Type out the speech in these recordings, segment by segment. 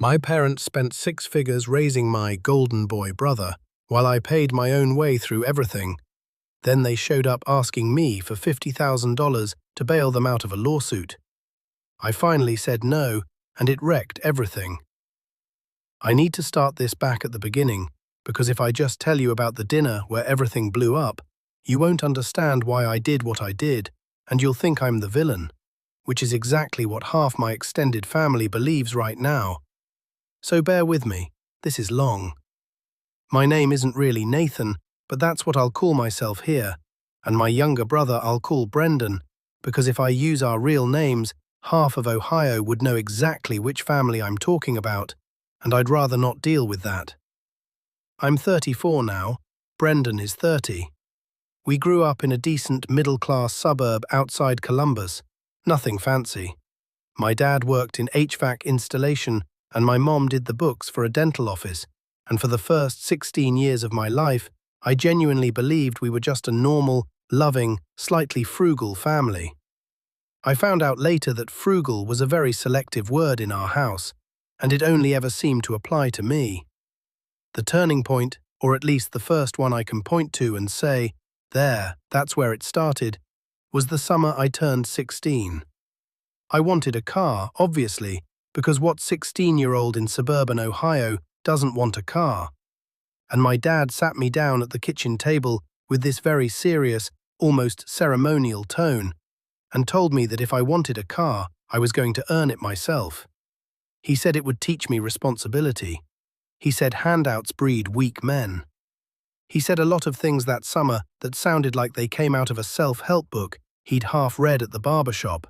My parents spent six figures raising my golden boy brother, while I paid my own way through everything. Then they showed up asking me for $50,000 to bail them out of a lawsuit. I finally said no, and it wrecked everything. I need to start this back at the beginning, because if I just tell you about the dinner where everything blew up, you won't understand why I did what I did, and you'll think I'm the villain, which is exactly what half my extended family believes right now. So bear with me, this is long. My name isn't really Nathan, but that's what I'll call myself here, and my younger brother I'll call Brendan, because if I use our real names, half of Ohio would know exactly which family I'm talking about, and I'd rather not deal with that. I'm 34 now, Brendan is 30. We grew up in a decent middle-class suburb outside Columbus, nothing fancy. My dad worked in HVAC installation and my mom did the books for a dental office, and for the first 16 years of my life, I genuinely believed we were just a normal, loving, slightly frugal family. I found out later that frugal was a very selective word in our house, and it only ever seemed to apply to me. The turning point, or at least the first one I can point to and say, that's where it started, was the summer I turned 16. I wanted a car, obviously, because what 16-year-old in suburban Ohio doesn't want a car? And my dad sat me down at the kitchen table with this very serious, almost ceremonial tone, and told me that if I wanted a car, I was going to earn it myself. He said it would teach me responsibility. He said handouts breed weak men. He said a lot of things that summer that sounded like they came out of a self-help book he'd half read at the barbershop.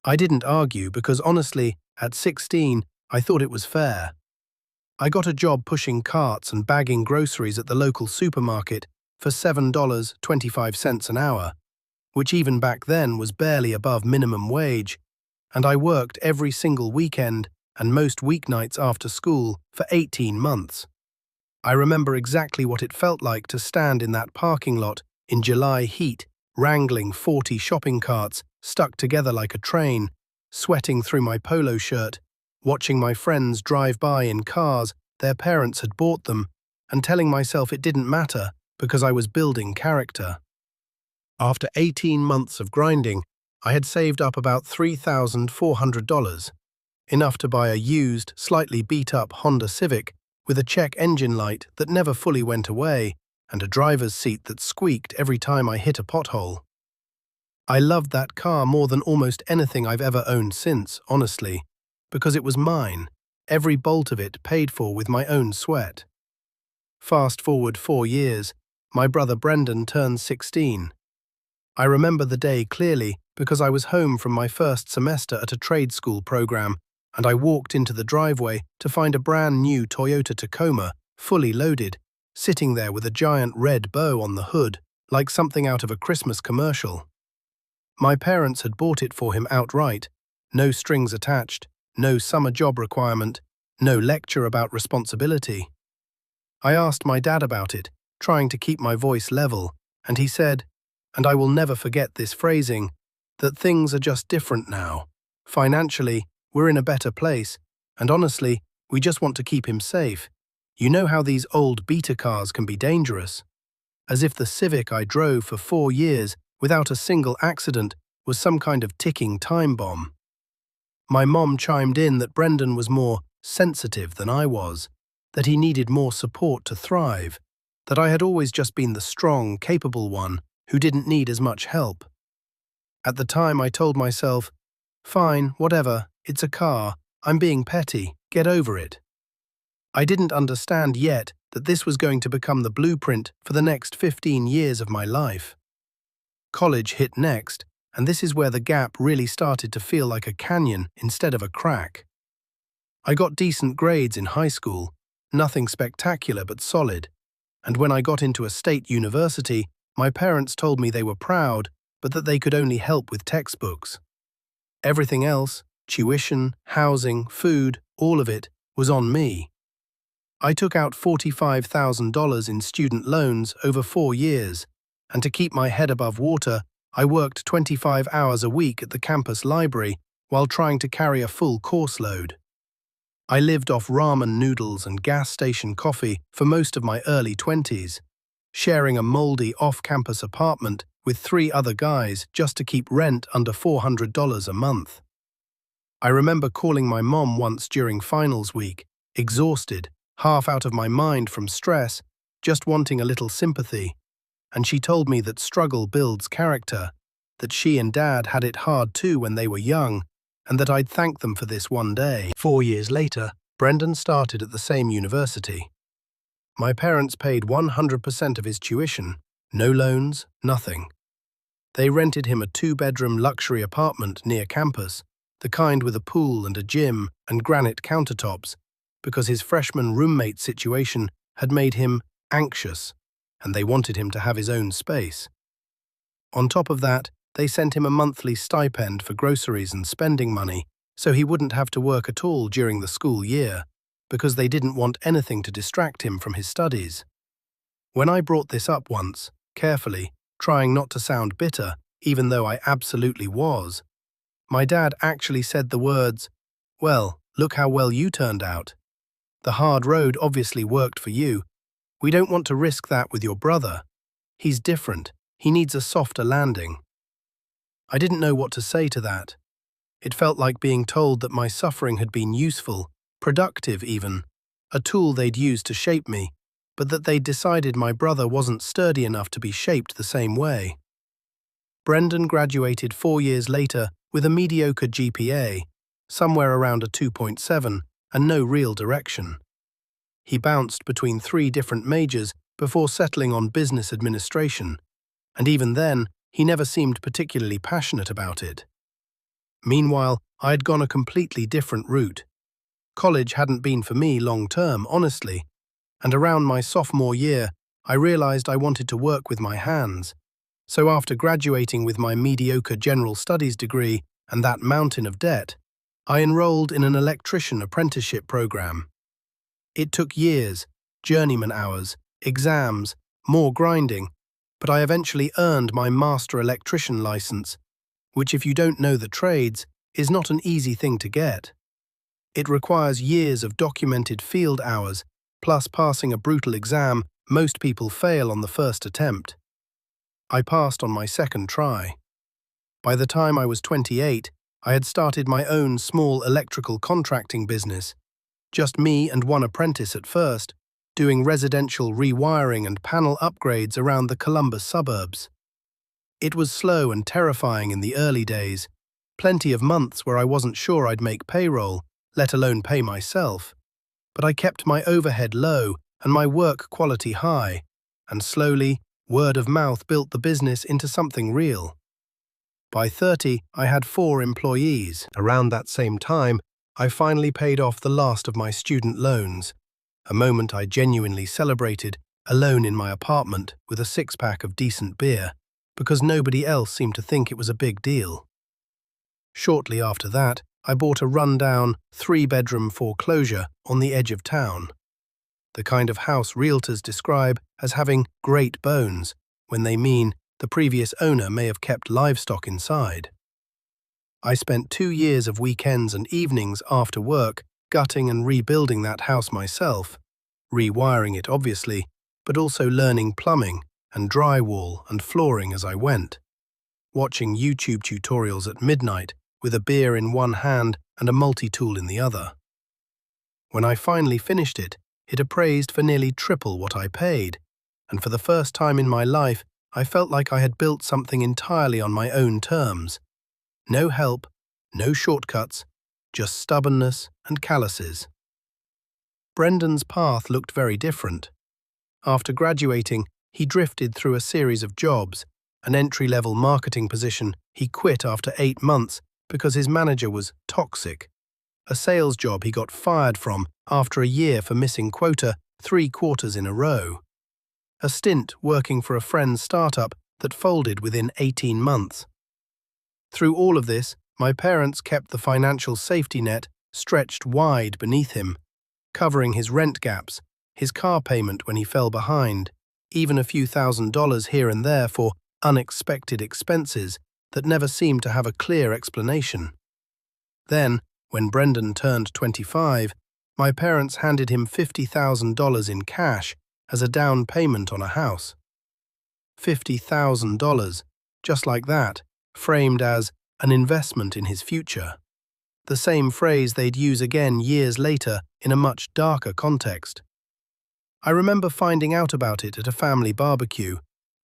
I didn't argue because honestly, at 16, I thought it was fair. I got a job pushing carts and bagging groceries at the local supermarket for $7.25 an hour, which even back then was barely above minimum wage, and I worked every single weekend and most weeknights after school for 18 months. I remember exactly what it felt like to stand in that parking lot in July heat, wrangling 40 shopping carts stuck together like a train, sweating through my polo shirt, watching my friends drive by in cars their parents had bought them, and telling myself it didn't matter because I was building character. After 18 months of grinding, I had saved up about $3,400, enough to buy a used, slightly beat-up Honda Civic with a check engine light that never fully went away and a driver's seat that squeaked every time I hit a pothole. I loved that car more than almost anything I've ever owned since, honestly, because it was mine, every bolt of it paid for with my own sweat. Fast forward 4 years, my brother Brendan turned 16. I remember the day clearly because I was home from my first semester at a trade school program, and I walked into the driveway to find a brand new Toyota Tacoma, fully loaded, sitting there with a giant red bow on the hood, like something out of a Christmas commercial. My parents had bought it for him outright, no strings attached, no summer job requirement, no lecture about responsibility. I asked my dad about it, trying to keep my voice level, and he said, and I will never forget this phrasing, that things are just different now. Financially, we're in a better place, and honestly, we just want to keep him safe. You know how these old beta cars can be dangerous. As if the Civic I drove for 4 years without a single accident was some kind of ticking time bomb. My mom chimed in that Brendan was more sensitive than I was, that he needed more support to thrive, that I had always just been the strong, capable one who didn't need as much help. At the time I told myself, fine, whatever, it's a car, I'm being petty, get over it. I didn't understand yet that this was going to become the blueprint for the next 15 years of my life. College hit next, and this is where the gap really started to feel like a canyon instead of a crack. I got decent grades in high school, nothing spectacular but solid, and when I got into a state university, my parents told me they were proud, but that they could only help with textbooks. Everything else, tuition, housing, food, all of it, was on me. I took out $45,000 in student loans over 4 years, and to keep my head above water, I worked 25 hours a week at the campus library while trying to carry a full course load. I lived off ramen noodles and gas station coffee for most of my early 20s, sharing a moldy off-campus apartment with 3 other guys just to keep rent under $400 a month. I remember calling my mom once during finals week, exhausted, half out of my mind from stress, just wanting a little sympathy, and she told me that struggle builds character, that she and Dad had it hard too when they were young, and that I'd thank them for this one day. 4 years later, Brendan started at the same university. My parents paid 100% of his tuition, no loans, nothing. They rented him a 2-bedroom luxury apartment near campus, the kind with a pool and a gym and granite countertops, because his freshman roommate situation had made him anxious, and they wanted him to have his own space. On top of that, they sent him a monthly stipend for groceries and spending money, so he wouldn't have to work at all during the school year, because they didn't want anything to distract him from his studies. When I brought this up once, carefully, trying not to sound bitter, even though I absolutely was, my dad actually said the words, "Well, look how well you turned out. The hard road obviously worked for you. We don't want to risk that with your brother. He's different. He needs a softer landing." I didn't know what to say to that. It felt like being told that my suffering had been useful, productive even, a tool they'd used to shape me, but that they'd decided my brother wasn't sturdy enough to be shaped the same way. Brendan graduated 4 years later with a mediocre GPA, somewhere around a 2.7, and no real direction. He bounced between 3 different majors before settling on business administration, and even then, he never seemed particularly passionate about it. Meanwhile, I had gone a completely different route. College hadn't been for me long-term, honestly, and around my sophomore year, I realized I wanted to work with my hands. So after graduating with my mediocre general studies degree and that mountain of debt, I enrolled in an electrician apprenticeship program. It took years, journeyman hours, exams, more grinding, but I eventually earned my master electrician license, which, if you don't know the trades, is not an easy thing to get. It requires years of documented field hours, plus passing a brutal exam most people fail on the first attempt. I passed on my second try. By the time I was 28, I had started my own small electrical contracting business, just me and one apprentice at first, doing residential rewiring and panel upgrades around the Columbus suburbs. It was slow and terrifying in the early days, plenty of months where I wasn't sure I'd make payroll, let alone pay myself. But I kept my overhead low and my work quality high, and slowly, word of mouth built the business into something real. By 30, I had 4 employees. Around that same time, I finally paid off the last of my student loans, a moment I genuinely celebrated, alone in my apartment with a 6-pack of decent beer, because nobody else seemed to think it was a big deal. Shortly after that, I bought a run-down, 3-bedroom foreclosure on the edge of town. The kind of house realtors describe as having great bones, when they mean the previous owner may have kept livestock inside. I spent 2 years of weekends and evenings after work gutting and rebuilding that house myself, rewiring it obviously, but also learning plumbing and drywall and flooring as I went, watching YouTube tutorials at midnight with a beer in one hand and a multi-tool in the other. When I finally finished it, it appraised for nearly triple what I paid, and for the first time in my life, I felt like I had built something entirely on my own terms. No help, no shortcuts, just stubbornness and calluses. Brendan's path looked very different. After graduating, he drifted through a series of jobs, an entry-level marketing position he quit after 8 months because his manager was toxic, a sales job he got fired from after a year for missing quota 3 quarters in a row, a stint working for a friend's startup that folded within 18 months. Through all of this, my parents kept the financial safety net stretched wide beneath him, covering his rent gaps, his car payment when he fell behind, even a few $1,000s here and there for unexpected expenses that never seemed to have a clear explanation. Then, when Brendan turned 25, My parents handed him $50,000 in cash as a down payment on a house. $50,000, just like that, framed as an investment in his future. The same phrase they'd use again years later in a much darker context. I remember finding out about it at a family barbecue,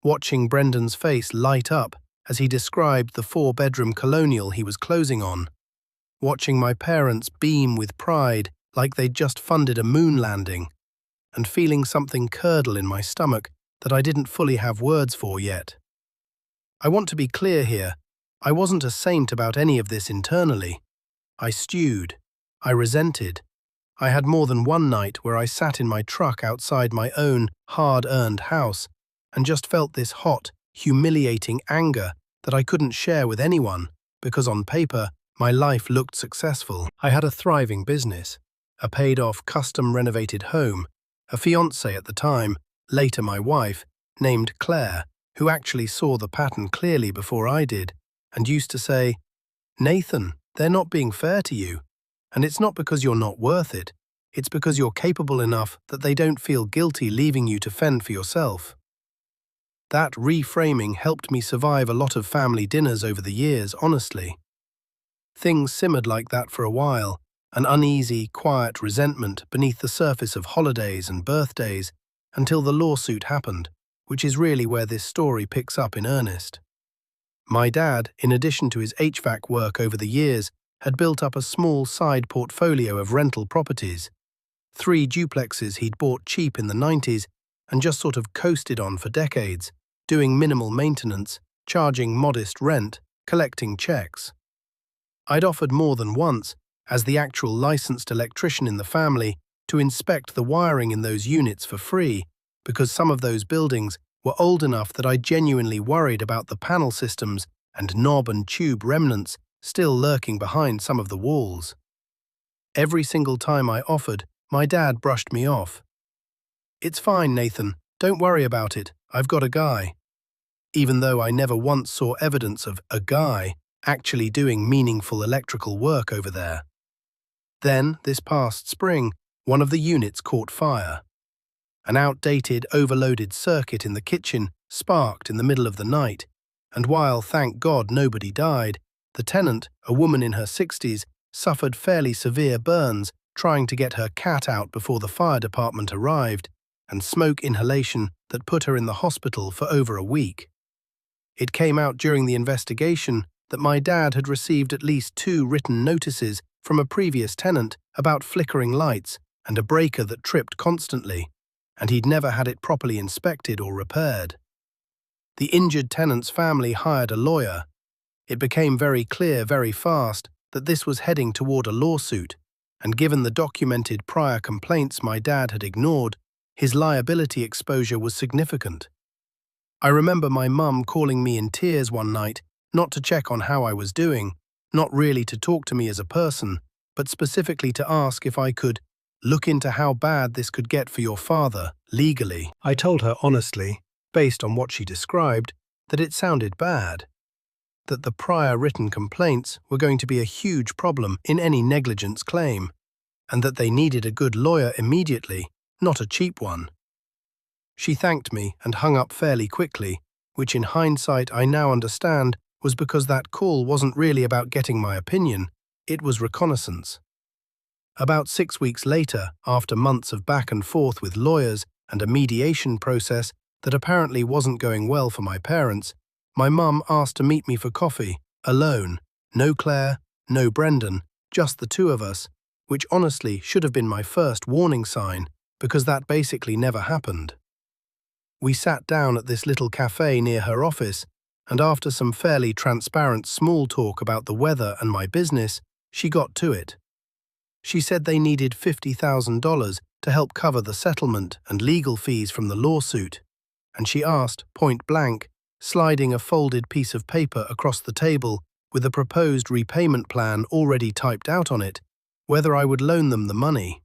watching Brendan's face light up as he described the 4-bedroom colonial he was closing on, watching my parents beam with pride like they'd just funded a moon landing, and feeling something curdle in my stomach that I didn't fully have words for yet. I want to be clear here, I wasn't a saint about any of this internally. I stewed. I resented. I had more than one night where I sat in my truck outside my own hard-earned house and just felt this hot, humiliating anger that I couldn't share with anyone because on paper, my life looked successful. I had a thriving business, a paid-off custom-renovated home, a fiancée at the time, later my wife, named Claire, who actually saw the pattern clearly before I did, and used to say, "Nathan, they're not being fair to you, and it's not because you're not worth it, it's because you're capable enough that they don't feel guilty leaving you to fend for yourself." That reframing helped me survive a lot of family dinners over the years, honestly. Things simmered like that for a while, an uneasy, quiet resentment beneath the surface of holidays and birthdays, until the lawsuit happened, which is really where this story picks up in earnest. My dad, in addition to his HVAC work over the years, had built up a small side portfolio of rental properties, 3 duplexes he'd bought cheap in the 90s and just sort of coasted on for decades, doing minimal maintenance, charging modest rent, collecting checks. I'd offered more than once, as the actual licensed electrician in the family, to inspect the wiring in those units for free, because some of those buildings were old enough that I genuinely worried about the panel systems and knob and tube remnants still lurking behind some of the walls. Every single time I offered, my dad brushed me off. "It's fine, Nathan. Don't worry about it. I've got a guy." Even though I never once saw evidence of a guy actually doing meaningful electrical work over there. Then, this past spring, one of the units caught fire. An outdated, overloaded circuit in the kitchen sparked in the middle of the night, and while, thank God, nobody died, the tenant, a woman in her 60s, suffered fairly severe burns trying to get her cat out before the fire department arrived, and smoke inhalation that put her in the hospital for over a week. It came out during the investigation that my dad had received at least 2 written notices from a previous tenant about flickering lights and a breaker that tripped constantly, and he'd never had it properly inspected or repaired. The injured tenant's family hired a lawyer. It became very clear very fast that this was heading toward a lawsuit, and given the documented prior complaints my dad had ignored, his liability exposure was significant. I remember my mum calling me in tears one night, not to check on how I was doing, not really to talk to me as a person, but specifically to ask if I could look into how bad this could get for your father, legally. I told her honestly, based on what she described, that it sounded bad, that the prior written complaints were going to be a huge problem in any negligence claim, and that they needed a good lawyer immediately, not a cheap one. She thanked me and hung up fairly quickly, which in hindsight I now understand was because that call wasn't really about getting my opinion, it was reconnaissance. About 6 weeks later, after months of back and forth with lawyers and a mediation process that apparently wasn't going well for my parents, my mum asked to meet me for coffee, alone, no Claire, no Brendan, just the 2 of us, which honestly should have been my first warning sign, because that basically never happened. We sat down at this little cafe near her office, and after some fairly transparent small talk about the weather and my business, she got to it. She said they needed $50,000 to help cover the settlement and legal fees from the lawsuit, and she asked, point blank, sliding a folded piece of paper across the table with a proposed repayment plan already typed out on it, whether I would loan them the money.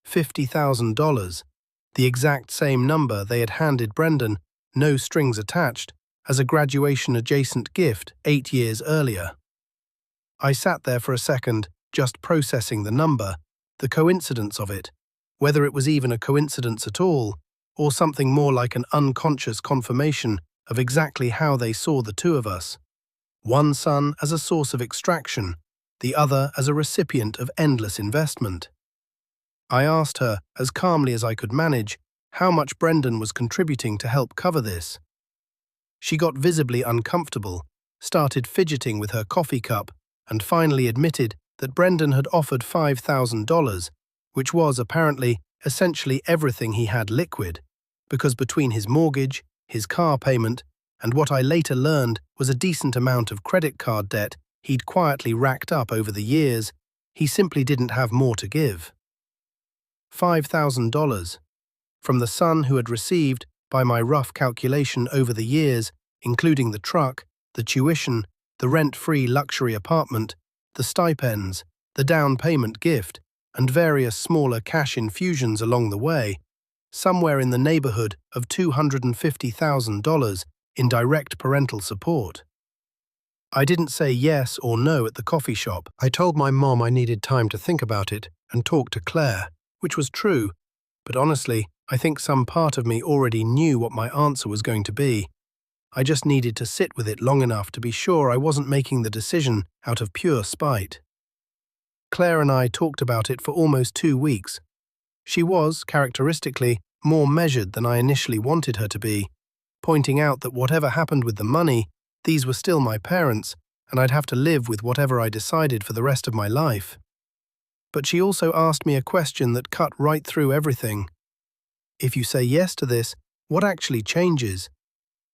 $50,000, the exact same number they had handed Brendan, no strings attached, as a graduation-adjacent gift 8 years earlier. I sat there for a second, just processing the number, The coincidence of it, whether it was even a coincidence at all, or something more like an unconscious confirmation of exactly how they saw the two of us. One son as a source of extraction, the other as a recipient of endless investment. I asked her, as calmly as I could manage, how much Brendan was contributing to help cover this. She got visibly uncomfortable, started fidgeting with her coffee cup, and finally admitted that Brendan had offered $5,000, which was apparently essentially everything he had liquid, because between his mortgage, his car payment, and what I later learned was a decent amount of credit card debt he'd quietly racked up over the years, he simply didn't have more to give. $5,000 from the son who had received, by my rough calculation over the years, including the truck, the tuition, the rent-free luxury apartment, the stipends, the down payment gift, and various smaller cash infusions along the way, somewhere in the neighborhood of $250,000 in direct parental support. I didn't say yes or no at the coffee shop. I told my mom I needed time to think about it and talk to Claire, which was true, but honestly, I think some part of me already knew what my answer was going to be. I just needed to sit with it long enough to be sure I wasn't making the decision out of pure spite. Claire and I talked about it for almost 2 weeks. She was, characteristically, more measured than I initially wanted her to be, pointing out that whatever happened with the money, these were still my parents, and I'd have to live with whatever I decided for the rest of my life. But she also asked me a question that cut right through everything. If you say yes to this, what actually changes?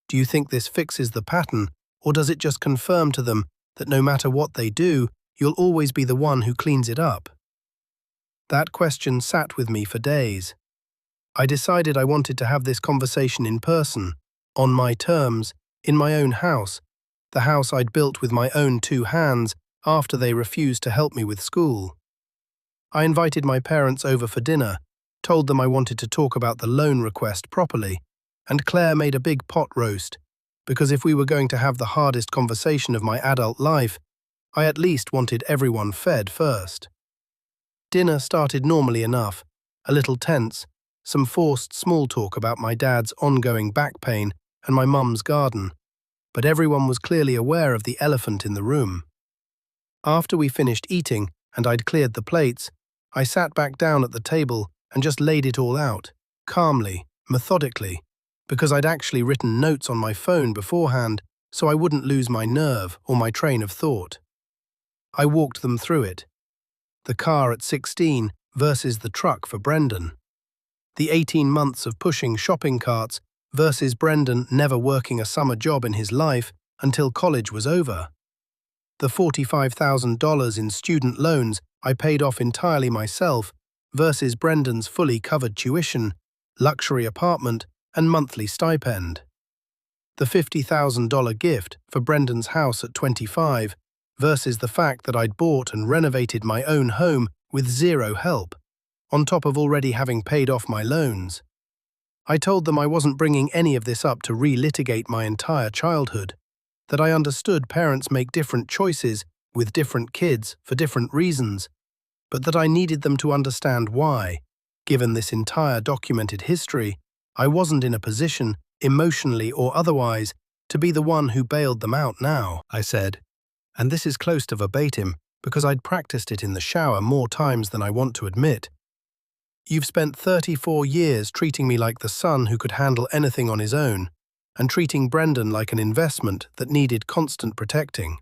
Do you think this fixes the pattern, or does it just confirm to them that no matter what they do, you'll always be the one who cleans it up? That question sat with me for days. I decided I wanted to have this conversation in person, on my terms, in my own house, the house I'd built with my own 2 hands after they refused to help me with school. I invited my parents over for dinner, told them I wanted to talk about the loan request properly, and Claire made a big pot roast, because if we were going to have the hardest conversation of my adult life, I at least wanted everyone fed first. Dinner started normally enough, a little tense, some forced small talk about my dad's ongoing back pain and my mum's garden, but everyone was clearly aware of the elephant in the room. After we finished eating and I'd cleared the plates, I sat back down at the table and just laid it all out, calmly, methodically, because I'd actually written notes on my phone beforehand so I wouldn't lose my nerve or my train of thought. I walked them through it. The car at 16 versus the truck for Brendan. The 18 months of pushing shopping carts versus Brendan never working a summer job in his life until college was over. The $45,000 in student loans I paid off entirely myself versus Brendan's fully covered tuition, luxury apartment, and monthly stipend. The $50,000 gift for Brendan's house at 25 versus the fact that I'd bought and renovated my own home with zero help, on top of already having paid off my loans. I told them I wasn't bringing any of this up to relitigate my entire childhood, that I understood parents make different choices with different kids for different reasons, but that I needed them to understand why, given this entire documented history, I wasn't in a position, emotionally or otherwise, to be the one who bailed them out now, I said. And this is close to verbatim, because I'd practiced it in the shower more times than I want to admit. You've spent 34 years treating me like the son who could handle anything on his own, and treating Brendan like an investment that needed constant protecting.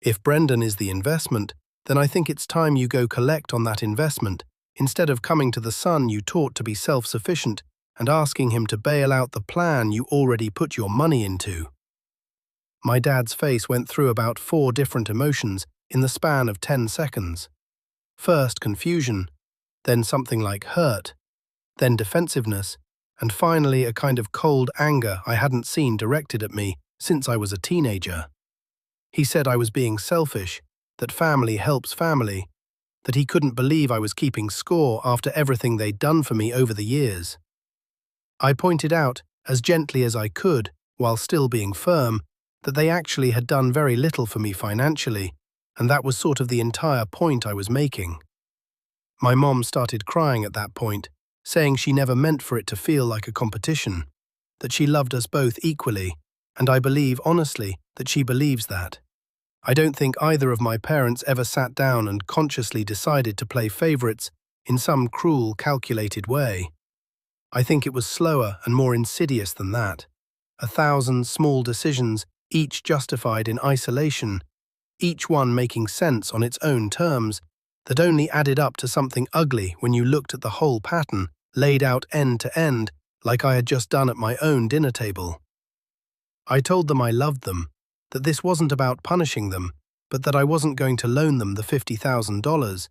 If Brendan is the investment, then I think it's time you go collect on that investment, instead of coming to the son you taught to be self-sufficient and asking him to bail out the plan you already put your money into. My dad's face went through about 4 different emotions in the span of 10 seconds. First confusion, then something like hurt, then defensiveness, and finally a kind of cold anger I hadn't seen directed at me since I was a teenager. He said I was being selfish, that family helps family, that he couldn't believe I was keeping score after everything they'd done for me over the years. I pointed out, as gently as I could, while still being firm, that they actually had done very little for me financially, and that was sort of the entire point I was making. My mom started crying at that point, saying she never meant for it to feel like a competition, that she loved us both equally, and I believe, honestly, that she believes that. I don't think either of my parents ever sat down and consciously decided to play favorites in some cruel, calculated way. I think it was slower and more insidious than that. 1,000 small decisions, each justified in isolation, each one making sense on its own terms, that only added up to something ugly when you looked at the whole pattern, laid out end to end, like I had just done at my own dinner table. I told them I loved them, that this wasn't about punishing them, but that I wasn't going to loan them the $50,000,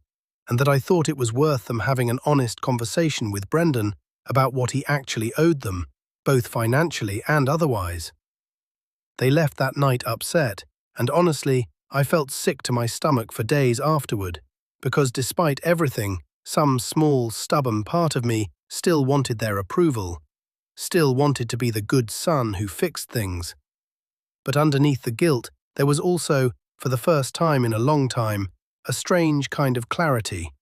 and that I thought it was worth them having an honest conversation with Brendan about what he actually owed them, both financially and otherwise. They left that night upset, and honestly, I felt sick to my stomach for days afterward, because despite everything, some small, stubborn part of me still wanted their approval, still wanted to be the good son who fixed things. But underneath the guilt, there was also, for the first time in a long time, a strange kind of clarity,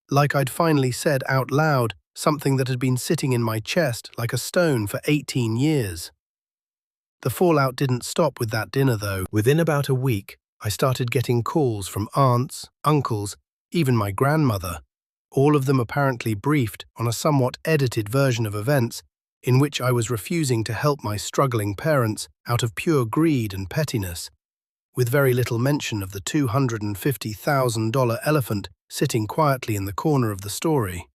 like I'd finally said out loud something that had been sitting in my chest like a stone for 18 years. The fallout didn't stop with that dinner, though. Within about a week, I started getting calls from aunts, uncles, even my grandmother, all of them apparently briefed on a somewhat edited version of events in which I was refusing to help my struggling parents out of pure greed and pettiness, with very little mention of the $250,000 elephant sitting quietly in the corner of the story.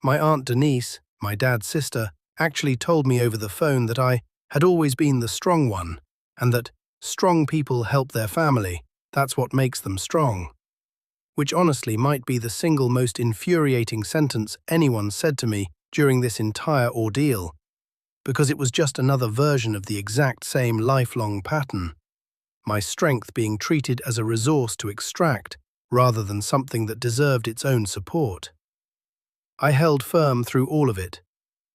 My Aunt Denise, my dad's sister, actually told me over the phone that I had always been the strong one, and that strong people help their family, that's what makes them strong. Which honestly might be the single most infuriating sentence anyone said to me during this entire ordeal, because it was just another version of the exact same lifelong pattern, my strength being treated as a resource to extract rather than something that deserved its own support. I held firm through all of it.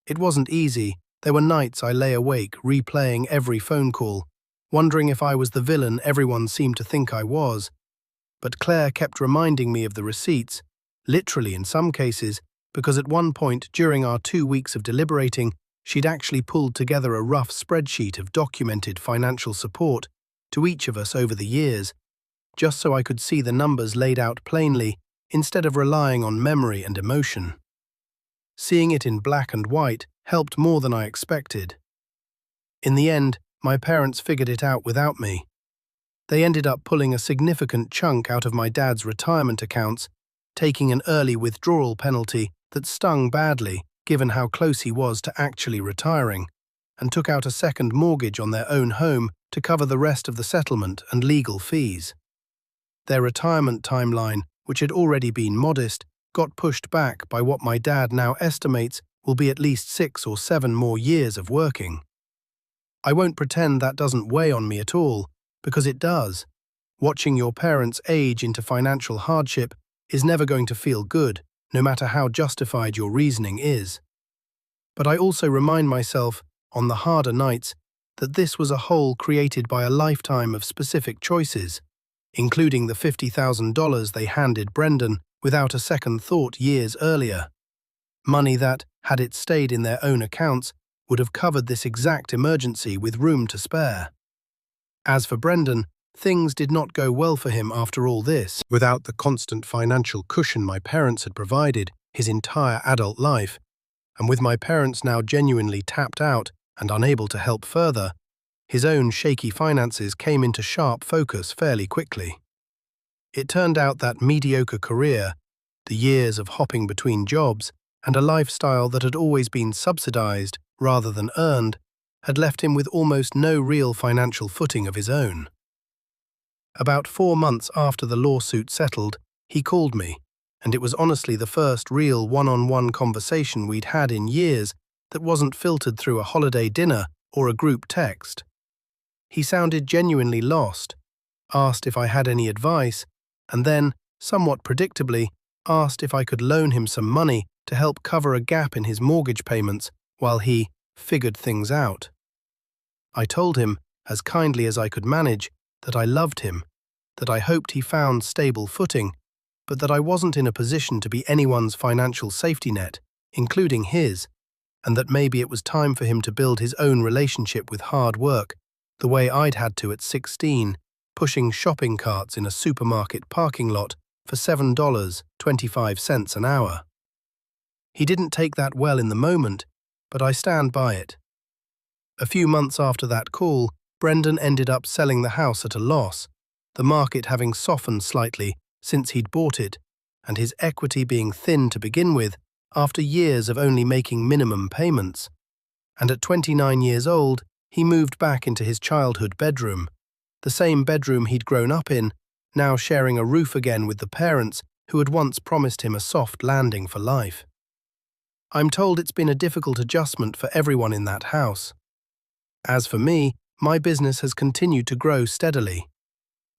It wasn't easy. There were nights I lay awake replaying every phone call, wondering if I was the villain everyone seemed to think I was. But Claire kept reminding me of the receipts, literally in some cases, because at one point during our 2 weeks of deliberating, she'd actually pulled together a rough spreadsheet of documented financial support to each of us over the years, just so I could see the numbers laid out plainly instead of relying on memory and emotion. Seeing it in black and white helped more than I expected. In the end, my parents figured it out without me. They ended up pulling a significant chunk out of my dad's retirement accounts, taking an early withdrawal penalty that stung badly given how close he was to actually retiring, and took out a second mortgage on their own home to cover the rest of the settlement and legal fees. Their retirement timeline, which had already been modest, got pushed back by what my dad now estimates will be at least 6 or 7 more years of working. I won't pretend that doesn't weigh on me at all, because it does. Watching your parents age into financial hardship is never going to feel good, no matter how justified your reasoning is. But I also remind myself, on the harder nights, that this was a whole created by a lifetime of specific choices, including the $50,000 they handed Brendan without a second thought years earlier. Money that, had it stayed in their own accounts, would have covered this exact emergency with room to spare. As for Brendan, things did not go well for him after all this. Without the constant financial cushion my parents had provided his entire adult life, and with my parents now genuinely tapped out and unable to help further, his own shaky finances came into sharp focus fairly quickly. It turned out that mediocre career, the years of hopping between jobs, and a lifestyle that had always been subsidized rather than earned, had left him with almost no real financial footing of his own. About 4 months after the lawsuit settled, he called me, and it was honestly the first real one-on-one conversation we'd had in years that wasn't filtered through a holiday dinner or a group text. He sounded genuinely lost, asked if I had any advice, and then, somewhat predictably, asked if I could loan him some money to help cover a gap in his mortgage payments while he figured things out. I told him, as kindly as I could manage, that I loved him, that I hoped he found stable footing, but that I wasn't in a position to be anyone's financial safety net, including his, and that maybe it was time for him to build his own relationship with hard work, the way I'd had to at 16, pushing shopping carts in a supermarket parking lot for $7.25 an hour. He didn't take that well in the moment, but I stand by it. A few months after that call, Brendan ended up selling the house at a loss, the market having softened slightly since he'd bought it, and his equity being thin to begin with after years of only making minimum payments. And at 29 years old, he moved back into his childhood bedroom, the same bedroom he'd grown up in, now sharing a roof again with the parents who had once promised him a soft landing for life. I'm told it's been a difficult adjustment for everyone in that house. As for me, my business has continued to grow steadily.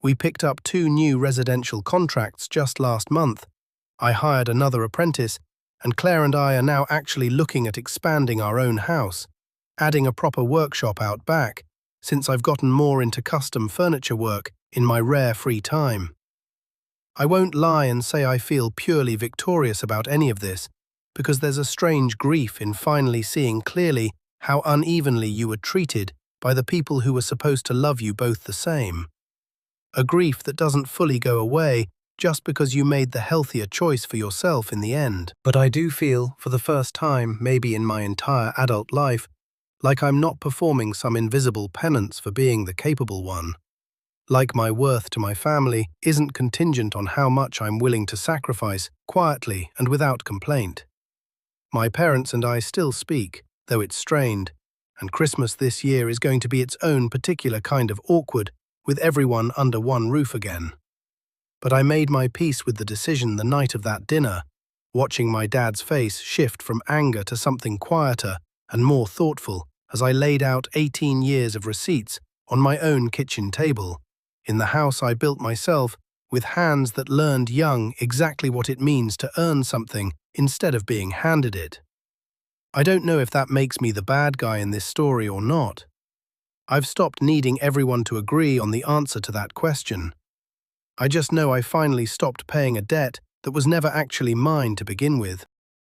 We picked up 2 new residential contracts just last month. I hired another apprentice, and Claire and I are now actually looking at expanding our own house, adding a proper workshop out back, since I've gotten more into custom furniture work in my rare free time. I won't lie and say I feel purely victorious about any of this, because there's a strange grief in finally seeing clearly how unevenly you were treated by the people who were supposed to love you both the same. A grief that doesn't fully go away just because you made the healthier choice for yourself in the end. But I do feel, for the first time maybe in my entire adult life, like I'm not performing some invisible penance for being the capable one. Like my worth to my family isn't contingent on how much I'm willing to sacrifice, quietly and without complaint. My parents and I still speak, though it's strained, and Christmas this year is going to be its own particular kind of awkward, with everyone under one roof again. But I made my peace with the decision the night of that dinner, watching my dad's face shift from anger to something quieter and more thoughtful as I laid out 18 years of receipts on my own kitchen table, in the house I built myself, with hands that learned young exactly what it means to earn something instead of being handed it. I don't know if that makes me the bad guy in this story or not. I've stopped needing everyone to agree on the answer to that question. I just know I finally stopped paying a debt that was never actually mine to begin with.